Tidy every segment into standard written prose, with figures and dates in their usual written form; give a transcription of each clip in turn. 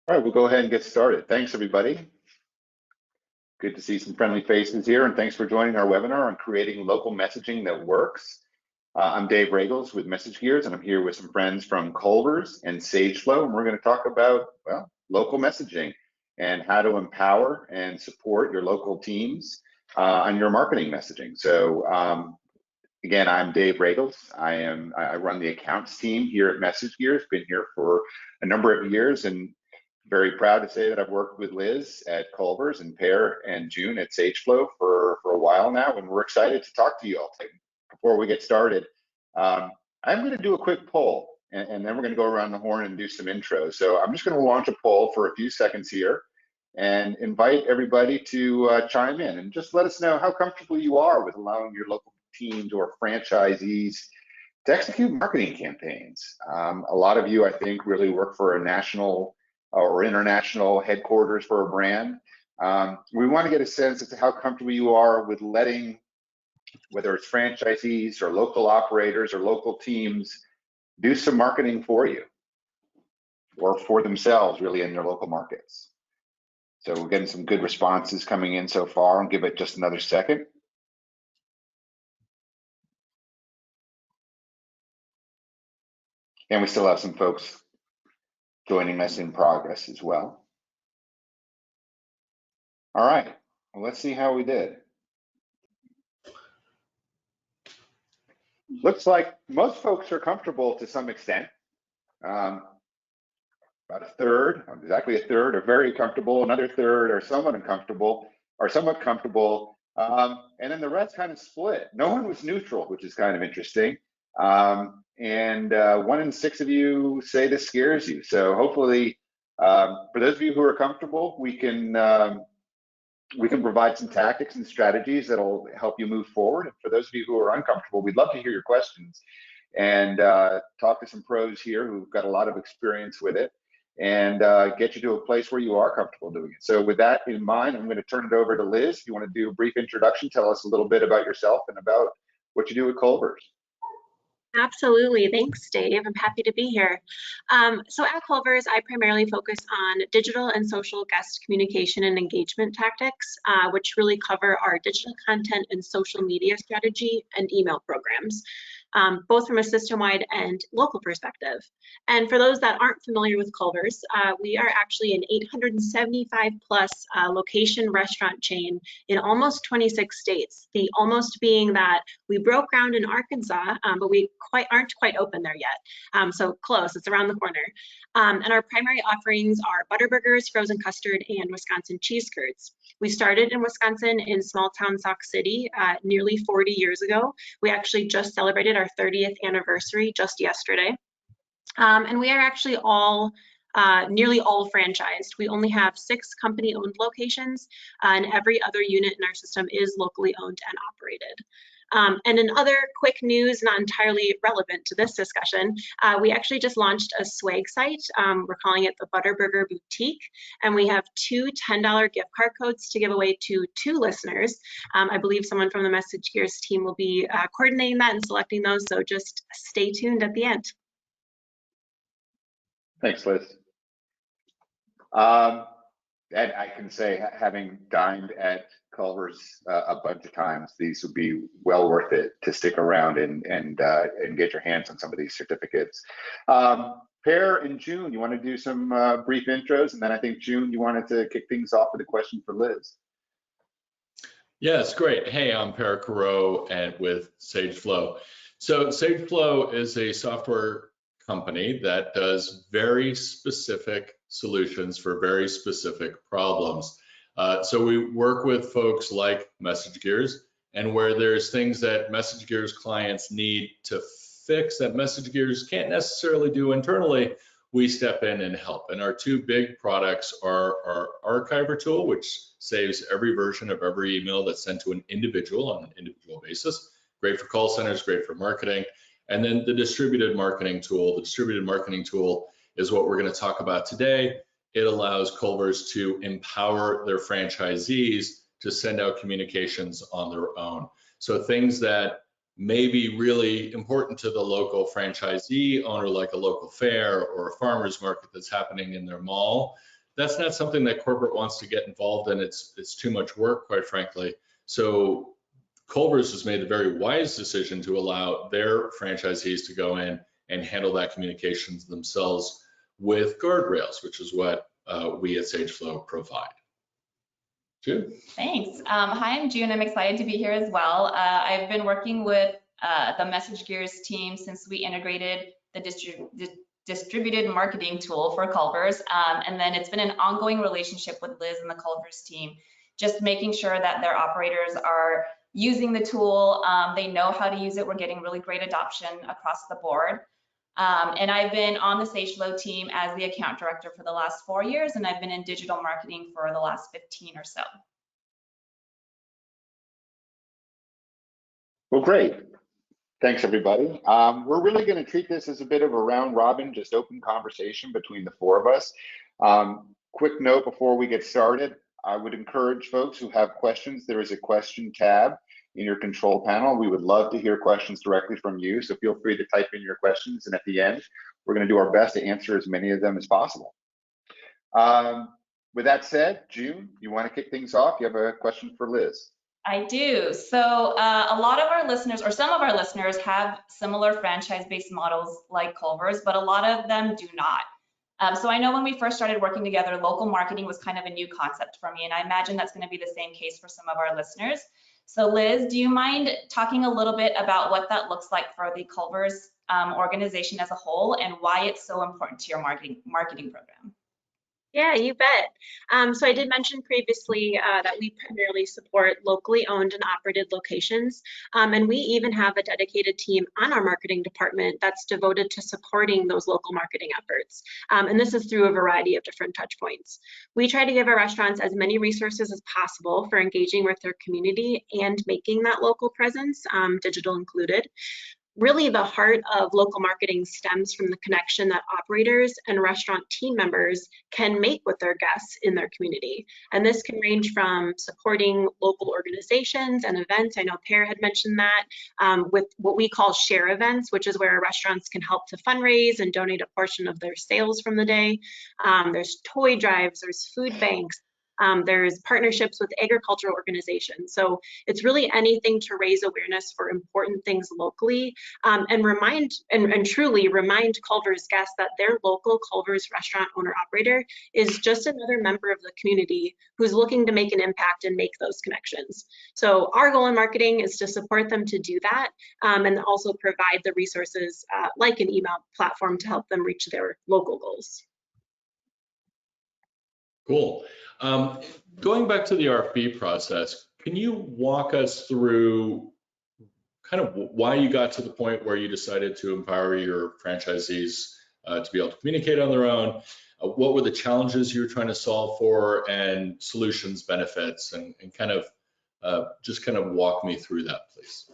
All right, we'll go ahead and get started. Thanks, everybody. Good to see some friendly faces here, and thanks for joining our webinar on creating local messaging that works. I'm Dave Regels with MessageGears, and I'm here with some friends from Culver's and Sageflo, and we're going to talk about, well, local messaging and how to empower and support your local teams on your marketing messaging. So, again, I'm Dave Regels. I run the accounts team here at MessageGears. Been here for a number of years, and very proud to say that I've worked with Liz at Culver's and Per and June at Sageflo for a while now, and we're excited to talk to you all. Before we get started, I'm going to do a quick poll, and then we're going to go around the horn and do some intros. So I'm just going to launch a poll for a few seconds here and invite everybody to chime in and just let us know how comfortable you are with allowing your local teams or franchisees to execute marketing campaigns. A lot of you, I think, really work for a national or international headquarters for a brand. We want to get a sense as to how comfortable you are with letting, whether it's franchisees or local operators or local teams, do some marketing for you or for themselves, really, in their local markets. So we're getting some good responses coming in so far. I'll give it just another second. And we still have some folks joining us in progress as well. All right, well, let's see how we did. Looks like most folks are comfortable to some extent. About a third, exactly a third, are very comfortable. Another third are somewhat uncomfortable, or somewhat comfortable. And then the rest kind of split. No one was neutral, which is kind of interesting. And 1 in 6 of you say this scares you. So hopefully, for those of you who are comfortable, we can provide some tactics and strategies that'll help you move forward. And for those of you who are uncomfortable, we'd love to hear your questions and talk to some pros here who've got a lot of experience with it and get you to a place where you are comfortable doing it. So with that in mind, I'm going to turn it over to Liz. If you want to do a brief introduction, tell us a little bit about yourself and about what you do at Culver's. Absolutely. Thanks, Dave. I'm happy to be here. So at Culver's, I primarily focus on digital and social guest communication and engagement tactics, which really cover our digital content and social media strategy and email programs, both from a system-wide and local perspective. And for those that aren't familiar with Culver's, we are actually an 875 plus location restaurant chain in almost 26 states. The almost being that we broke ground in Arkansas, but we aren't quite open there yet. So close, it's around the corner. And our primary offerings are butter burgers, frozen custard, and Wisconsin cheese curds. We started in Wisconsin in small town Sauk City nearly 40 years ago. We actually just celebrated our 30th anniversary just yesterday. And we are actually nearly all franchised. We only have 6 company-owned locations, and every other unit in our system is locally owned and operated. And in other quick news, not entirely relevant to this discussion, we actually just launched a swag site. We're calling it the Butterburger Boutique, and we have 2 $10 gift card codes to give away to 2 listeners. I believe someone from the MessageGears team will be coordinating that and selecting those, so just stay tuned at the end. Thanks, Liz. And I can say, having dined at Culver's a bunch of times, these would be well worth it to stick around and get your hands on some of these certificates. Per and June, you want to do some brief intros, and then I think June, you wanted to kick things off with a question for Liz. Yes, great. Hey, I'm Per Carreau and with Sageflo. So Sageflo is a software company that does very specific solutions for very specific problems. So we work with folks like MessageGears, and where there's things that MessageGears clients need to fix that MessageGears can't necessarily do internally, we step in and help. And our 2 big products are our archiver tool, which saves every version of every email that's sent to an individual on an individual basis. Great for call centers, great for marketing. And then the distributed marketing tool. The distributed marketing tool is what we're going to talk about today. It allows Culver's to empower their franchisees to send out communications on their own. So things that may be really important to the local franchisee owner, like a local fair or a farmer's market that's happening in their mall, that's not something that corporate wants to get involved in. It's too much work, quite frankly. So Culver's has made a very wise decision to allow their franchisees to go in and handle that communications themselves with guardrails, which is what we at Sageflo provide. June? Thanks. Hi, I'm June. I'm excited to be here as well. I've been working with the MessageGears team since we integrated the distributed marketing tool for Culver's. And then it's been an ongoing relationship with Liz and the Culver's team, just making sure that their operators are using the tool. They know how to use it. We're getting really great adoption across the board. And I've been on the Sageflo team as the account director for the last 4 years, and I've been in digital marketing for the last 15 or so. Well, great. Thanks, everybody. We're really going to treat this as a bit of a round robin, just open conversation between the four of us. Quick note before we get started, I would encourage folks who have questions, there is a question tab in your control panel. We would love to hear questions directly from you, so feel free to type in your questions, and at the end, we're going to do our best to answer as many of them as possible. With that said, June, you want to kick things off? You have a question for Liz. I do. So a lot of our listeners, or some of our listeners, have similar franchise-based models like Culver's, but a lot of them do not. So I know when we first started working together, local marketing was kind of a new concept for me, and I imagine that's going to be the same case for some of our listeners. So Liz, do you mind talking a little bit about what that looks like for the Culver's organization as a whole, and why it's so important to your marketing program? Yeah, you bet. So I did mention previously that we primarily support locally owned and operated locations. And we even have a dedicated team on our marketing department that's devoted to supporting those local marketing efforts. And this is through a variety of different touch points. We try to give our restaurants as many resources as possible for engaging with their community and making that local presence, digital included. Really, the heart of local marketing stems from the connection that operators and restaurant team members can make with their guests in their community. And this can range from supporting local organizations and events. I know Per had mentioned that, with what we call share events, which is where restaurants can help to fundraise and donate a portion of their sales from the day. There's toy drives, there's food banks. There's partnerships with agricultural organizations. So it's really anything to raise awareness for important things locally, and truly remind Culver's guests that their local Culver's restaurant owner operator is just another member of the community who's looking to make an impact and make those connections. So our goal in marketing is to support them to do that, and also provide the resources like an email platform to help them reach their local goals. Cool. Going back to the RFP process, can you walk us through kind of why you got to the point where you decided to empower your franchisees to be able to communicate on their own? What were the challenges you were trying to solve for, and solutions, benefits, and kind of just kind of walk me through that, please.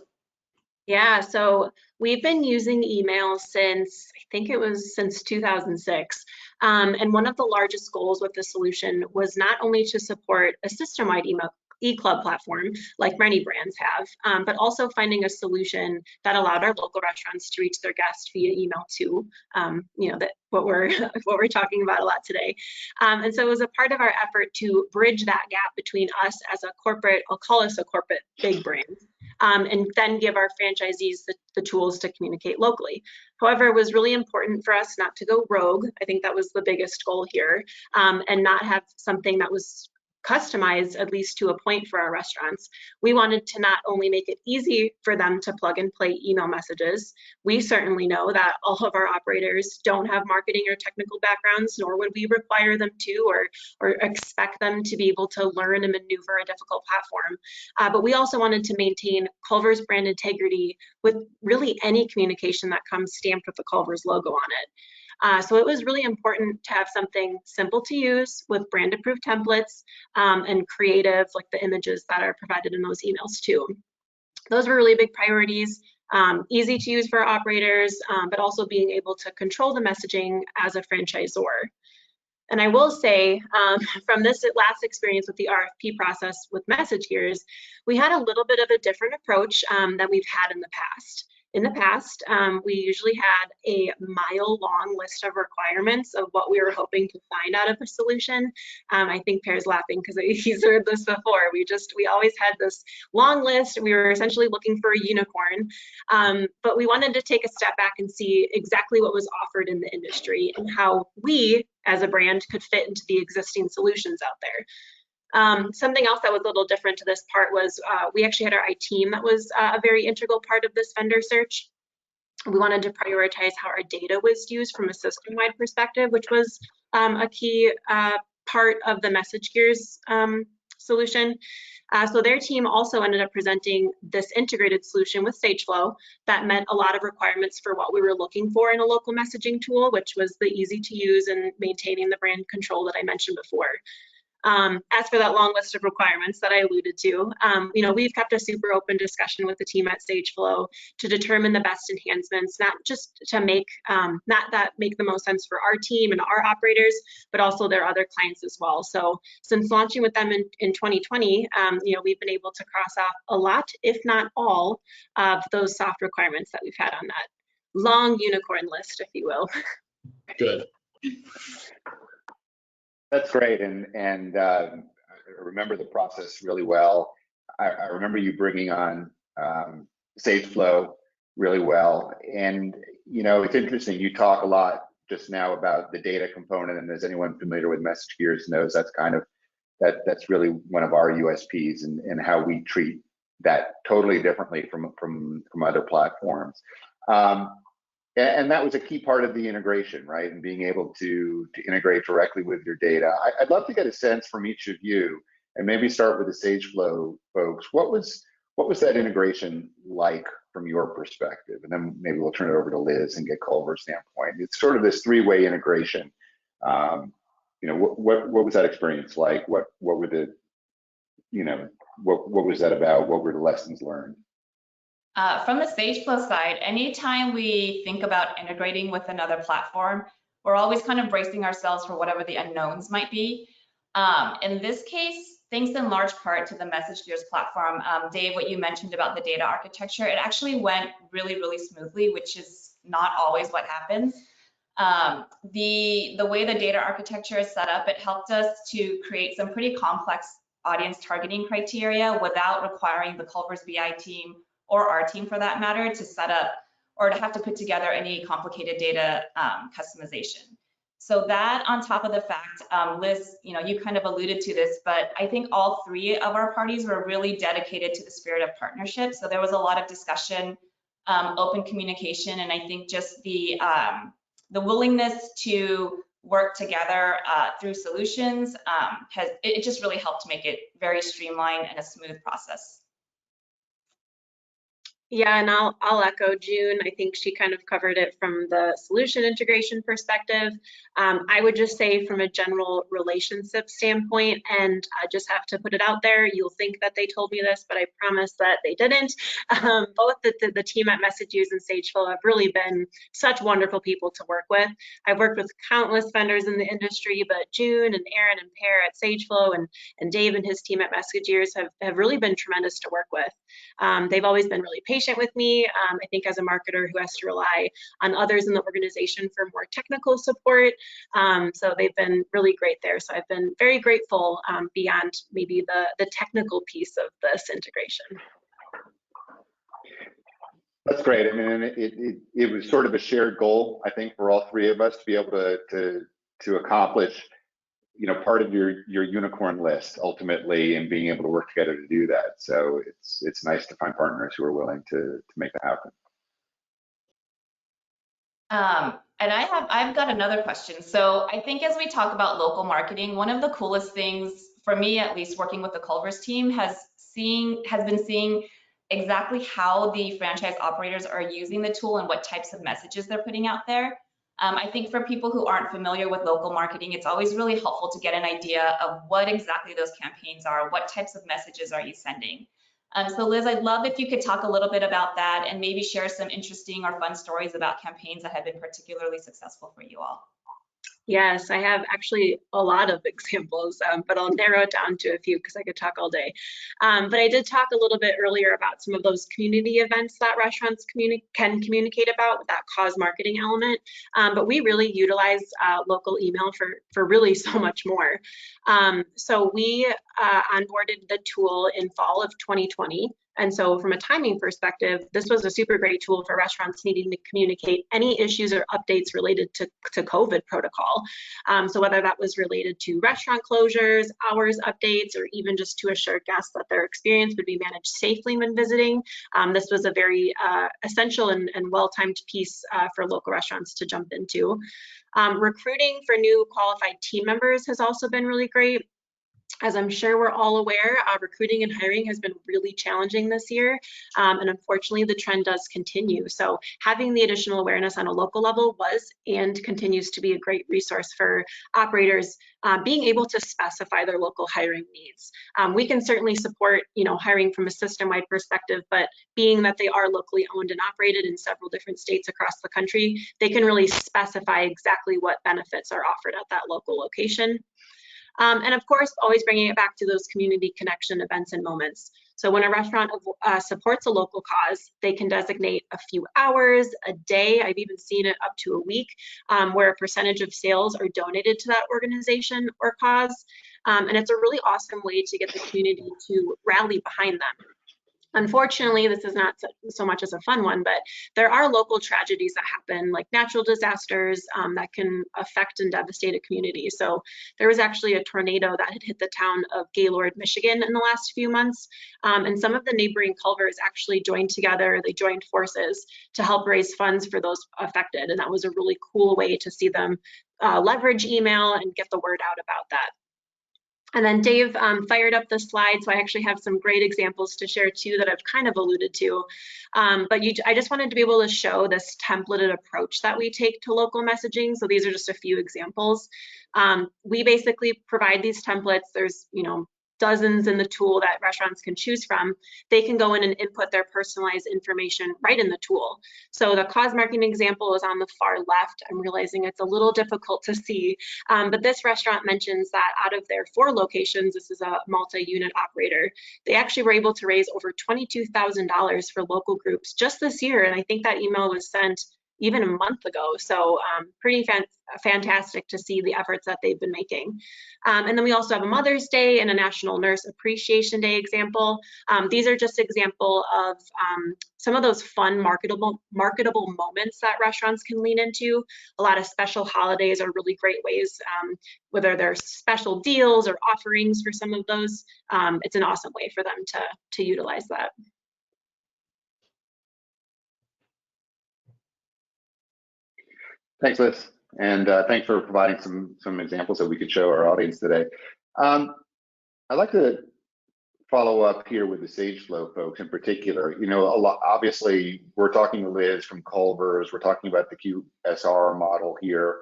Yeah, so we've been using email since, I think it was since 2006. And one of the largest goals with the solution was not only to support a system-wide email e-club platform like many brands have, but also finding a solution that allowed our local restaurants to reach their guests via email too. That what we're talking about a lot today. And so it was a part of our effort to bridge that gap between us as a corporate, I'll call us a corporate big brand, and then give our franchisees the tools to communicate locally. However, it was really important for us not to go rogue. I think that was the biggest goal here, and not have something that was customized, at least to a point, for our restaurants. We wanted to not only make it easy for them to plug and play email messages. We certainly know that all of our operators don't have marketing or technical backgrounds, nor would we require them to or expect them to be able to learn and maneuver a difficult platform. But we also wanted to maintain Culver's brand integrity with really any communication that comes stamped with the Culver's logo on it. So it was really important to have something simple to use with brand approved templates, and creative, like the images that are provided in those emails too. Those were really big priorities. Easy to use for our operators, but also being able to control the messaging as a franchisor. And I will say, from this last experience with the RFP process with MessageGears, we had a little bit of a different approach than we've had in the past. In the past, we usually had a mile-long list of requirements of what we were hoping to find out of a solution. I think Pear's laughing because he's heard this before. We always had this long list. We were essentially looking for a unicorn, but we wanted to take a step back and see exactly what was offered in the industry and how we, as a brand, could fit into the existing solutions out there. Something else that was a little different to this part was we actually had our IT team that was a very integral part of this vendor search. We wanted to prioritize how our data was used from a system-wide perspective, which was a key part of the MessageGears solution. So their team also ended up presenting this integrated solution with Sageflo that met a lot of requirements for what we were looking for in a local messaging tool, which was the easy to use and maintaining the brand control that I mentioned before. As for that long list of requirements that I alluded to, we've kept a super open discussion with the team at Sageflo to determine the best enhancements, not just to make make the most sense for our team and our operators, but also their other clients as well. So since launching with them in 2020, we've been able to cross off a lot, if not all, of those soft requirements that we've had on that long unicorn list, if you will. Good. That's great, and I remember the process really well. I remember you bringing on Sageflo really well, and it's interesting. You talk a lot just now about the data component, and as anyone familiar with MessageGears knows, that's really one of our USPs, and how we treat that totally differently from other platforms. And that was a key part of the integration, right? And being able to integrate directly with your data. I'd love to get a sense from each of you, and maybe start with the Sageflo folks. What was that integration like from your perspective? And then maybe we'll turn it over to Liz and get Culver's standpoint. It's sort of this three-way integration. What was that experience like? What were the, what was that about? What were the lessons learned? From the Sageflo side, anytime we think about integrating with another platform, we're always kind of bracing ourselves for whatever the unknowns might be. In this case, thanks in large part to the MessageGears platform, Dave, what you mentioned about the data architecture, it actually went really, really smoothly, which is not always what happens. The way the data architecture is set up, it helped us to create some pretty complex audience targeting criteria without requiring the Culver's BI team, or our team for that matter, to set up or to have to put together any complicated data customization. So that, on top of the fact, Liz, you kind of alluded to this, but I think all three of our parties were really dedicated to the spirit of partnership. So there was a lot of discussion, open communication, and I think just the willingness to work together through solutions it just really helped make it very streamlined and a smooth process. Yeah, and I'll echo June. I think she kind of covered it from the solution integration perspective. I would just say from a general relationship standpoint, and I just have to put it out there, you'll think that they told me this, but I promise that they didn't. Both the team at MessageGears and Sageflo have really been such wonderful people to work with. I've worked with countless vendors in the industry, but June and Aaron and Per at Sageflo and Dave and his team at MessageGears have really been tremendous to work with. They've always been really patient with me. I think as a marketer who has to rely on others in the organization for more technical support. So they've been really great there. So I've been very grateful beyond maybe the technical piece of this integration. That's great. I mean, it was sort of a shared goal, I think, for all three of us to be able to accomplish, part of your unicorn list ultimately, and being able to work together to do that. So it's nice to find partners who are willing to make that happen. And I've got another question. So I think as we talk about local marketing, one of the coolest things for me, at least working with the Culver's team, has been seeing exactly how the franchise operators are using the tool and what types of messages they're putting out there. I think for people who aren't familiar with local marketing, it's always really helpful to get an idea of what exactly those campaigns are, what types of messages are you sending. So Liz, I'd love if you could talk a little bit about that and maybe share some interesting or fun stories about campaigns that have been particularly successful for you all. Yes, I have actually a lot of examples, but I'll narrow it down to a few because I could talk all day. But I did talk a little bit earlier about some of those community events that restaurants can communicate about with that cause marketing element. But we really utilize local email for really so much more. So we onboarded the tool in fall of 2020. And so from a timing perspective, this was a super great tool for restaurants needing to communicate any issues or updates related to COVID protocol. So whether that was related to restaurant closures, hours updates, or even just to assure guests that their experience would be managed safely when visiting, this was a very essential and well-timed piece for local restaurants to jump into. Recruiting for new qualified team members has also been really great. As I'm sure we're all aware, recruiting and hiring has been really challenging this year, and unfortunately the trend does continue. So having the additional awareness on a local level was and continues to be a great resource for operators being able to specify their local hiring needs. We can certainly support, hiring from a system-wide perspective, but being that they are locally owned and operated in several different states across the country, they can really specify exactly what benefits are offered at that local location. And of course, always bringing it back to those community connection events and moments. So when a restaurant supports a local cause, they can designate a few hours, a day, I've even seen it up to a week, where a percentage of sales are donated to that organization or cause. And it's a really awesome way to get the community to rally behind them. Unfortunately, this is not so much as a fun one, but there are local tragedies that happen, like natural disasters that can affect and devastate a community. So there was actually a tornado that had hit the town of Gaylord, Michigan in the last few months. And some of the neighboring Culvers actually joined together, they joined forces to help raise funds for those affected. And that was a really cool way to see them leverage email and get the word out about that. And then Dave fired up the slide, so I actually have some great examples to share too that I've kind of alluded to. I just wanted to be able to show this templated approach that we take to local messaging. So these are just a few examples. We basically provide these templates. There's, dozens in the tool that restaurants can choose from. They can go in and input their personalized information right in the tool. So the cause marketing example is on the far left. I'm realizing it's a little difficult to see, but this restaurant mentions that out of their 4 locations, this is a multi-unit operator, they actually were able to raise over $22,000 for local groups just this year. And I think that email was sent even a month ago. So pretty fantastic to see the efforts that they've been making. And then we also have a Mother's Day and a National Nurse Appreciation Day example. These are just example of some of those fun marketable moments that restaurants can lean into. A lot of special holidays are really great ways, whether they're special deals or offerings for some of those, it's an awesome way for them to utilize that. Thanks, Liz, and thanks for providing some examples that we could show our audience today. I'd like to follow up here with the Sageflo folks in particular. Obviously, we're talking to Liz from Culver's. We're talking about the QSR model here,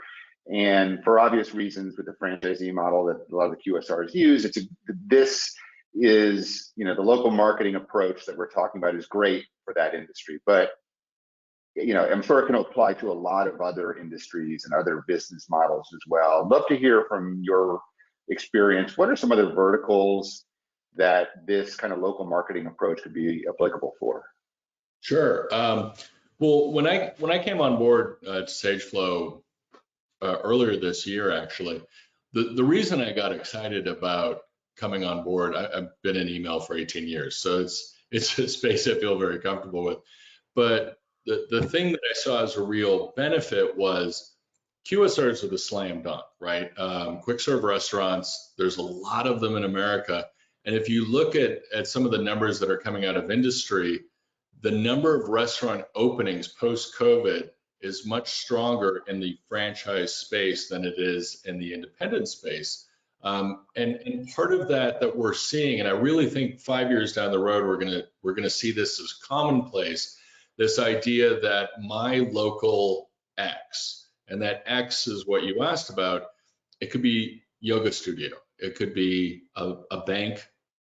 and for obvious reasons, with the franchisee model that a lot of the QSRs use, this is the local marketing approach that we're talking about is great for that industry, but I'm sure it can apply to a lot of other industries and other business models as well. I'd love to hear from your experience. What are some other verticals that this kind of local marketing approach could be applicable for? Sure. Well, when I came on board to Sageflo earlier this year, actually, the reason I got excited about coming on board, I've been in email for 18 years, so it's a space I feel very comfortable with. But the thing that I saw as a real benefit was QSRs are the slam dunk, right? Quick serve restaurants, there's a lot of them in America. And if you look at some of the numbers that are coming out of industry, the number of restaurant openings post-COVID is much stronger in the franchise space than it is in the independent space. And part of that we're seeing, and I really think 5 years down the road, we're gonna see this as commonplace, this idea that my local X, and that X is what you asked about. It could be yoga studio. It could be a bank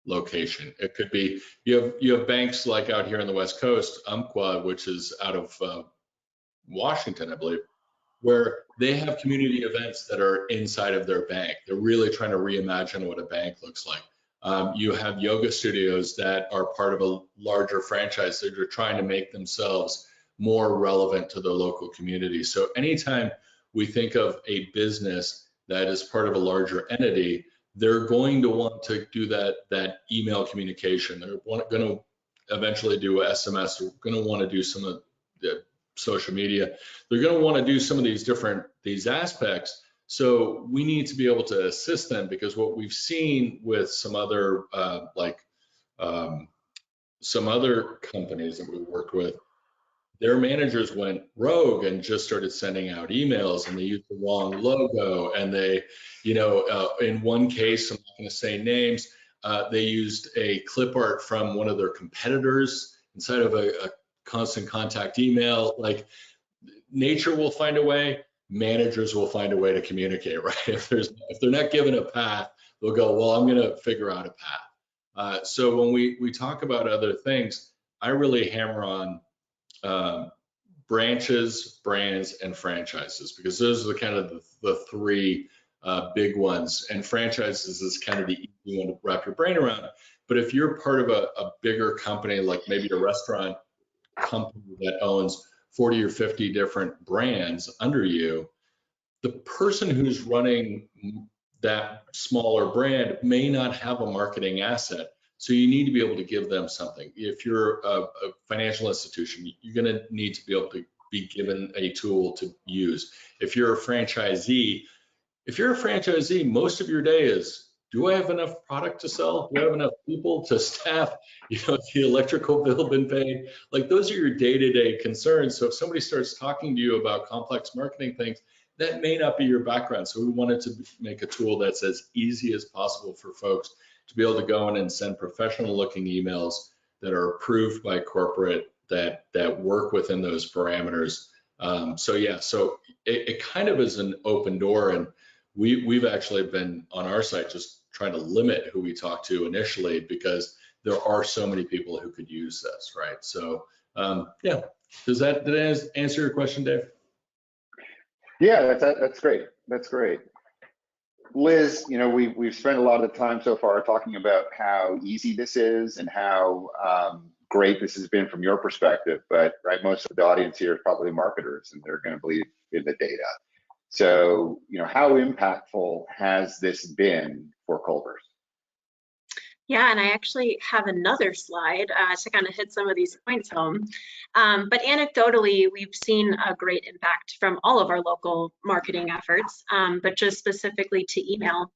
location. It could be, you have banks like out here on the West Coast, Umpqua, which is out of Washington, I believe, where they have community events that are inside of their bank. They're really trying to reimagine what a bank looks like. You have yoga studios that are part of a larger franchise that are trying to make themselves more relevant to the local community. So anytime we think of a business that is part of a larger entity, they're going to want to do that email communication. They're going to eventually do SMS. They're going to want to do some of the social media. They're going to want to do some of these aspects. So we need to be able to assist them, because what we've seen with some other some other companies that we worked with, their managers went rogue and just started sending out emails, and they used the wrong logo. And they, in one case, I'm not going to say names, they used a clip art from one of their competitors inside of a constant contact email. Like, nature will find a way, managers will find a way to communicate, right? If they're not given a path, they'll go, well, I'm going to figure out a path. So when we talk about other things, I really hammer on branches, brands, and franchises, because those are the kind of the three big ones. And franchises is kind of the easy one to wrap your brain around. But if you're part of a bigger company, like maybe a restaurant company that owns 40 or 50 different brands under you, the person who's running that smaller brand may not have a marketing asset. So you need to be able to give them something. If you're a financial institution, you're going to need to be able to be given a tool to use. If you're a franchisee, most of your day is, do I have enough product to sell? Do I have enough people to staff? The electrical bill been paid? Like, those are your day-to-day concerns. So if somebody starts talking to you about complex marketing things, that may not be your background. So we wanted to make a tool that's as easy as possible for folks to be able to go in and send professional looking emails that are approved by corporate, that work within those parameters. So it kind of is an open door, and we've actually been on our site just trying to limit who we talk to initially, because there are so many people who could use this, right? So did that answer your question, Dave? Yeah, that's great. That's great. Liz, we've spent a lot of the time so far talking about how easy this is and how great this has been from your perspective, but right, most of the audience here is probably marketers, and they're going to believe in the data. So, how impactful has this been for Culver's? Yeah, and I actually have another slide to kind of hit some of these points home. But anecdotally, we've seen a great impact from all of our local marketing efforts, but just specifically to email,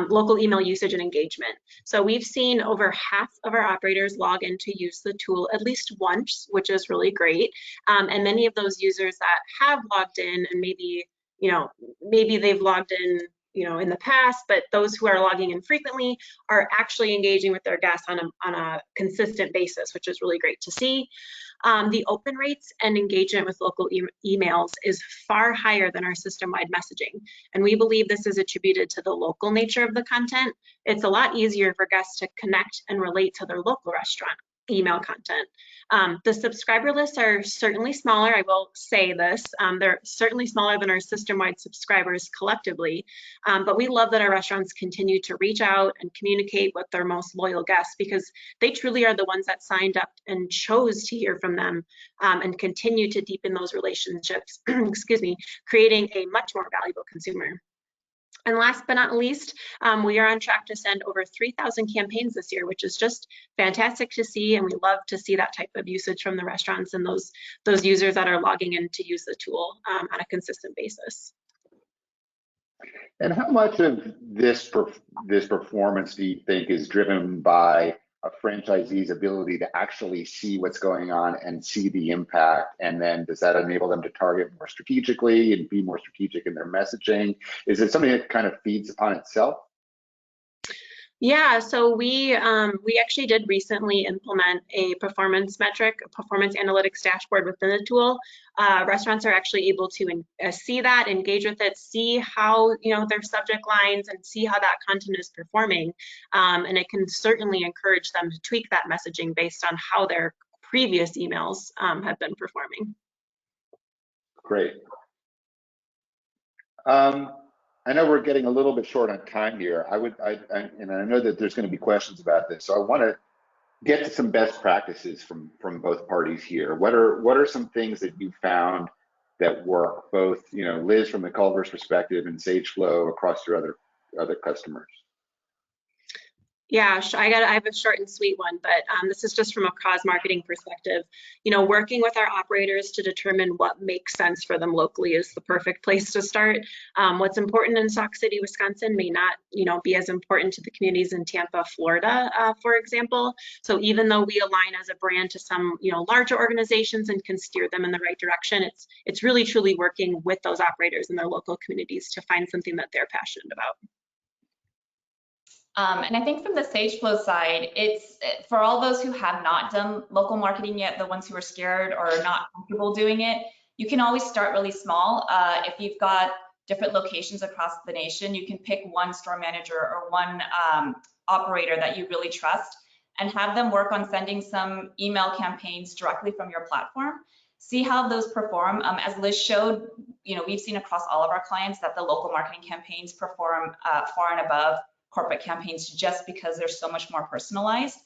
local email usage and engagement. So we've seen over half of our operators log in to use the tool at least once, which is really great. And many of those users that have logged in, and maybe they've logged in in the past, but those who are logging in frequently are actually engaging with their guests on a consistent basis, which is really great to see. The open rates and engagement with local emails is far higher than our system-wide messaging. And we believe this is attributed to the local nature of the content. It's a lot easier for guests to connect and relate to their local restaurant email content. The subscriber lists are certainly smaller. I will say this, they're certainly smaller than our system-wide subscribers collectively, but we love that our restaurants continue to reach out and communicate with their most loyal guests, because they truly are the ones that signed up and chose to hear from them, and continue to deepen those relationships, creating a much more valuable consumer. And last but not least, we are on track to send over 3,000 campaigns this year, which is just fantastic to see. And we love to see that type of usage from the restaurants and those users that are logging in to use the tool on a consistent basis. And how much of this performance do you think is driven by a franchisee's ability to actually see what's going on and see the impact? And then does that enable them to target more strategically and be more strategic in their messaging? Is it something that kind of feeds upon itself? Yeah, so we actually did recently implement a performance analytics dashboard within the tool. Restaurants are actually able to see that, engage with it, see how their subject lines, and see how that content is performing. And it can certainly encourage them to tweak that messaging based on how their previous emails have been performing. Great. I know we're getting a little bit short on time here. And I know that there's going to be questions about this, so I want to get to some best practices from both parties here. What are some things that you found that work, both, you know, Liz from the Culver's perspective and Sageflo across your other customers? Yeah, I have a short and sweet one, but this is just from a cause marketing perspective. You know, working with our operators to determine what makes sense for them locally is the perfect place to start. What's important in Sauk City, Wisconsin may not, you know, be as important to the communities in Tampa, Florida, for example. So even though we align as a brand to some, you know, larger organizations and can steer them in the right direction, it's really truly working with those operators in their local communities to find something that they're passionate about. And I think from the Sageflo side, it's for all those who have not done local marketing yet, the ones who are scared or not comfortable doing it, you can always start really small. If you've got different locations across the nation, you can pick one store manager or one operator that you really trust and have them work on sending some email campaigns directly from your platform. See how those perform. As Liz showed, you know, we've seen across all of our clients that the local marketing campaigns perform far and above corporate campaigns just because they're so much more personalized.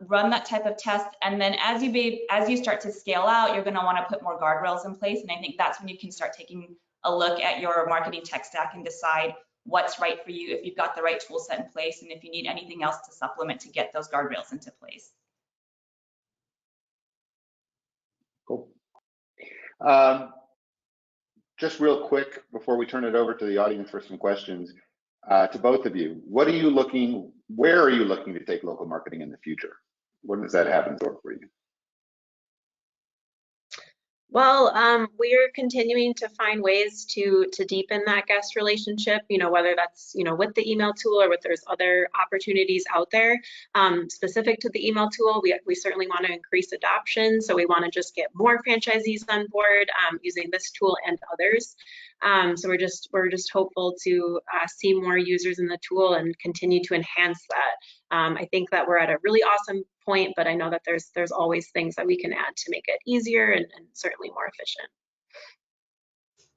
Run that type of test, and then as you start to scale out, you're going to want to put more guardrails in place, and I think that's when you can start taking a look at your marketing tech stack and decide what's right for you, if you've got the right tool set in place, and if you need anything else to supplement to get those guardrails into place. Cool. Just real quick before we turn it over to the audience for some questions, to both of you, where are you looking to take local marketing in the future? What does that have in store for you? Well, we're continuing to find ways to deepen that guest relationship, you know, whether that's, you know, with the email tool or with there's other opportunities out there. Specific to the email tool, we certainly want to increase adoption. So we want to just get more franchisees on board using this tool and others. So we're just hopeful to see more users in the tool and continue to enhance that. I think that we're at a really awesome point, but I know that there's always things that we can add to make it easier and certainly more efficient.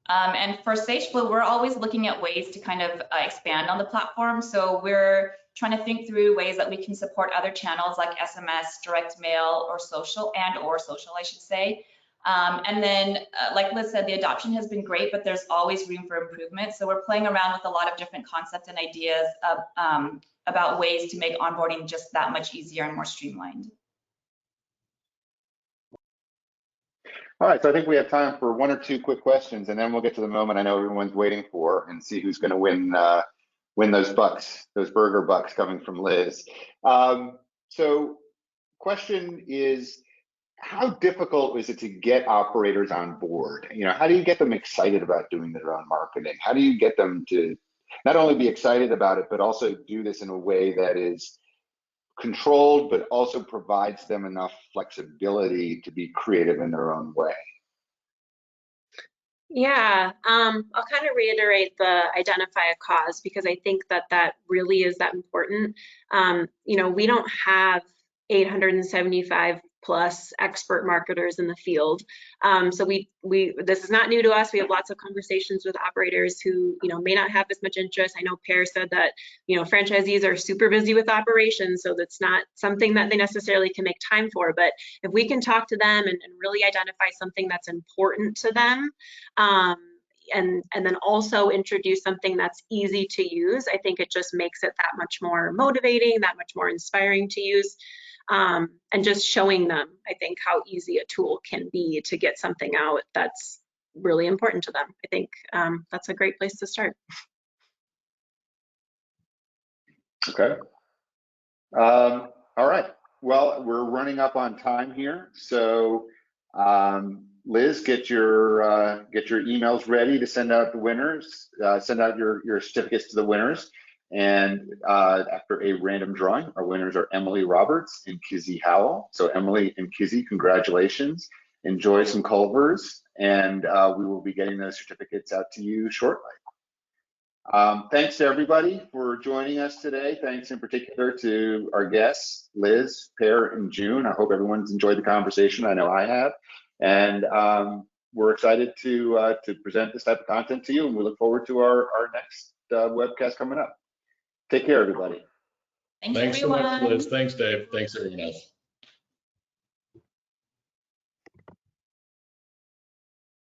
And for Sageflo, we're always looking at ways to kind of expand on the platform. So we're trying to think through ways that we can support other channels like SMS, direct mail, or social, I should say. And then, like Liz said, the adoption has been great, but there's always room for improvement. So we're playing around with a lot of different concepts and ideas about ways to make onboarding just that much easier and more streamlined. All right, so I think we have time for one or two quick questions, and then we'll get to the moment I know everyone's waiting for and see who's going to win those bucks, those burger bucks coming from Liz. So question is, how difficult is it to get operators on board? You know, how do you get them excited about doing their own marketing? How do you get them to not only be excited about it, but also do this in a way that is controlled, but also provides them enough flexibility to be creative in their own way? Yeah, I'll kind of reiterate the identify a cause, because I think that really is that important. You know, we don't have 875 plus expert marketers in the field. So this is not new to us. We have lots of conversations with operators who, you know, may not have as much interest. I know Per said that, you know, franchisees are super busy with operations, so that's not something that they necessarily can make time for. But if we can talk to them and really identify something that's important to them, and then also introduce something that's easy to use, I think it just makes it that much more motivating, that much more inspiring to use. And just showing them, I think, how easy a tool can be to get something out that's really important to them. I think that's a great place to start. Okay. All right. Well, we're running up on time here, so Liz, get your emails ready to send out the winners. Send out your certificates to the winners. And after a random drawing, our winners are Emily Roberts and Kizzy Howell. So Emily and Kizzy, congratulations. Enjoy some Culvers, and we will be getting those certificates out to you shortly. Thanks to everybody for joining us today. Thanks in particular to our guests, Liz, Per, and June. I hope everyone's enjoyed the conversation. I know I have. And we're excited to present this type of content to you, and we look forward to our next webcast coming up. Take care, everybody. Thanks Thanks so much, everyone. Liz. Thanks, Dave. Thanks, everyone else.